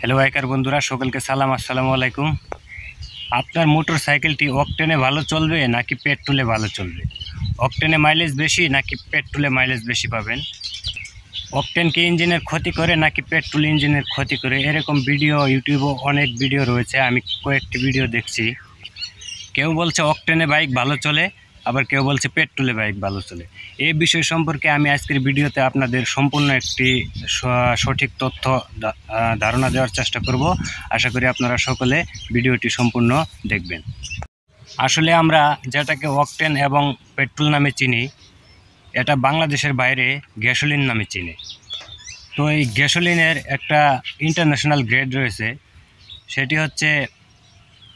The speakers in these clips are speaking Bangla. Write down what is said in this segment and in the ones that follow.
হ্যালো বাইকার বন্ধুরা, সকলকে সালাম, আসসালামু আলাইকুম। আপনার মোটর সাইকেলটি অকটেনে ভালো চলবে নাকি পেট্রোলে ভালো চলবে? অকটেনে মাইলেজ বেশি নাকি পেট্রোলে মাইলেজ বেশি পাবেন? অকটেন কি ইঞ্জিনের ক্ষতি করে নাকি পেট্রোল ইঞ্জিনের ক্ষতি করে? এরকম ভিডিও ইউটিউবে অনেক ভিডিও রয়েছে, আমি কয়েকটি ভিডিও দেখছি। কেউ বলছে অকটেনে বাইক ভালো চলে, আবার কেউ বলছে পেট্রোলে বাইক ভালো চলে। এই বিষয় সম্পর্কে আমি আজকের ভিডিওতে আপনাদের সম্পূর্ণ একটি সঠিক তথ্য ধারণা দেওয়ার চেষ্টা করব। আশা করি আপনারা সকলে ভিডিওটি সম্পূর্ণ দেখবেন। আসলে আমরা যেটাকে অকটেন এবং পেট্রোল নামে চিনি, এটা বাংলাদেশের বাইরে গ্যাসোলিন নামে চিনি। তো এই গ্যাসোলিনের একটা ইন্টারন্যাশনাল গ্রেড রয়েছে, সেটি হচ্ছে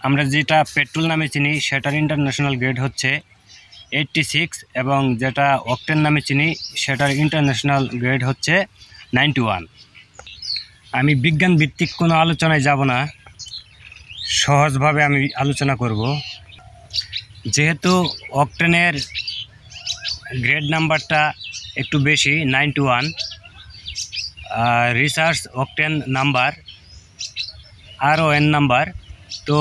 আমরা যেটা পেট্রোল নামে চিনি সেটার ইন্টারন্যাশনাল গ্রেড হচ্ছে 86, এবং যেটা অকটেন নামে চিনি সেটার ইন্টারন্যাশনাল গ্রেড হচ্ছে 91। আমি বিজ্ঞান ভিত্তিক কোনো আলোচনায় যাব না, সহজভাবে আমি আলোচনা করব। যেহেতু অকটেনের গ্রেড নাম্বারটা একটু বেশি 91, research octane number RON number, তো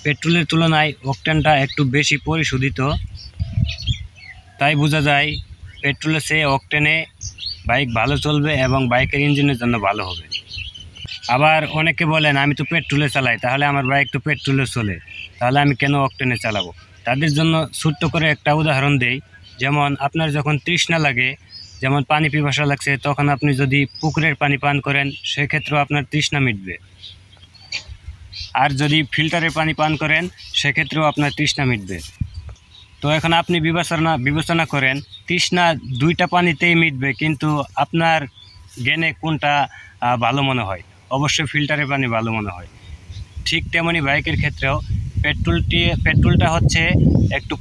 পেট্রোলের তুলনায় অকটেনটা একটু বেশি পরিশোধিত। তাই বোঝা যায় পেট্রোলের চেয়ে অকটেনে বাইক ভালো চলবে এবং বাইকের ইঞ্জিনের জন্য ভালো হবে। আবার অনেকে বলেন আমি তো পেট্রোলে চালাই, তাহলে আমার বাইক তো পেট্রোলে চলে, তাহলে আমি কেন অকটেনে চালাবো? তাদের জন্য ছোট্ট করে একটা উদাহরণ দেই। যেমন আপনার যখন তৃষ্ণা লাগে, যেমন পানি পিপাসা লাগছে, তখন আপনি যদি পুকুরের পানি পান করেন সেক্ষেত্রেও আপনার তৃষ্ণা মিটবে। আর যদি ফিল্টারের পানি পান করেন সেক্ষেত্রেও আপনার তৃষ্ণা মিটবে। তো এখন আপনি বিবেচনা করেন, তৃষ্ণা দুইটা পানিতেই মিটবে, কিন্তু আপনার জ্ঞানে কোনটা ভালো মনে হয়? অবশ্যই ফিল্টারের পানি ভালো মনে হয়। ঠিক তেমনি বাইকের ক্ষেত্রেও পেট্রোলটা হচ্ছে একটু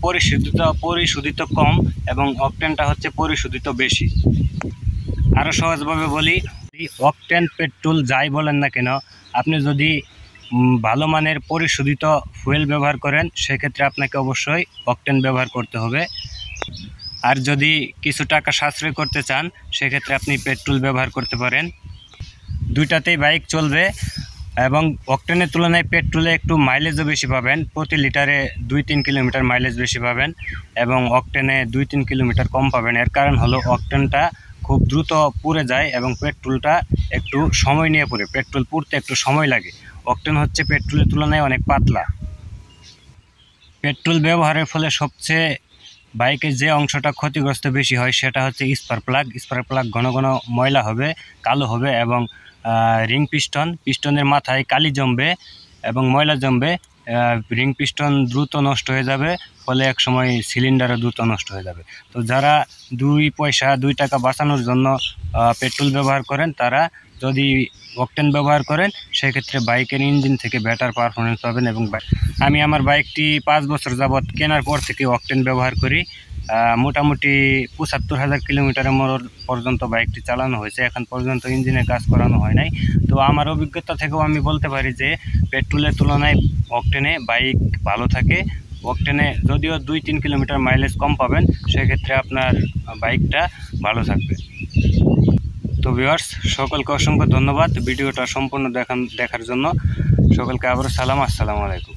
পরিশোধিত কম, এবং অকটেনটা হচ্ছে পরিশোধিত বেশি। আরও সহজভাবে বলি, অকটেন পেট্রোল যাই বলেন না কেন, আপনি যদি ভালো মানের পরিশোধিত ফুয়েল ব্যবহার করেন সেক্ষেত্রে আপনাকে অবশ্যই অকটেন ব্যবহার করতে হবে। আর যদি কিছু টাকা সাশ্রয় করতে চান সেক্ষেত্রে আপনি পেট্রোল ব্যবহার করতে পারেন। দুইটাতেই বাইক চলবে, এবং অকটেনের তুলনায় পেট্রোলে একটু মাইলেজও বেশি পাবেন। প্রতি লিটারে 2-3 কিলোমিটার মাইলেজ বেশি পাবেন, এবং অকটেনে 2-3 কিলোমিটার কম পাবেন। এর কারণ হলো অকটেনটা খুব দ্রুত পুড়ে যায় এবং পেট্রোলটা একটু সময় নিয়ে পুড়ে। পেট্রোল পুড়তে একটু সময় লাগে। অকটেন হচ্ছে পেট্রোলের তুলনায় অনেক পাতলা। পেট্রোল ব্যবহারের ফলে সবচেয়ে বাইকের যে অংশটা ক্ষতিগ্রস্ত বেশি হয় সেটা হচ্ছে স্পার্ক প্লাগ ঘন ঘন ময়লা হবে, কালো হবে, এবং রিং পিস্টনের মাথায় কালি জমবে এবং ময়লা জমবে। রিং পিস্টন দ্রুত নষ্ট হয়ে যাবে, ফলে এক সময় সিলিন্ডারও দ্রুত নষ্ট হয়ে যাবে। তো যারা 2 টাকা বাঁচানোর জন্য পেট্রোল ব্যবহার করেন, তারা যদি অকটেন ব্যবহার করেন সেক্ষেত্রে বাইকের ইঞ্জিন থেকে বেটার পারফরমেন্স পাবেন। এবং আমি আমার বাইকটি 5 বছর যাবৎ কেনার পর থেকে অকটেন ব্যবহার করি। মোটামুটি 75,000 কিলোমিটারের পর্যন্ত বাইকটি চালানো হয়েছে, এখন পর্যন্ত ইঞ্জিনের কাজ করানো হয় নাই। তো আমার অভিজ্ঞতা থেকেও আমি বলতে পারি যে পেট্রোলের তুলনায় অকটেনে বাইক ভালো থাকে। অকটেনে যদিও 2-3 কিলোমিটার মাইলেজ কম পাবেন, সেক্ষেত্রে আপনার বাইকটা ভালো থাকবে। তো ভিউয়ার্স, সকলকে অসংখ্য ধন্যবাদ ভিডিওটা সম্পূর্ণ দেখার জন্য। সকলকে আবারও সালাম, আসসালামু আলাইকুম।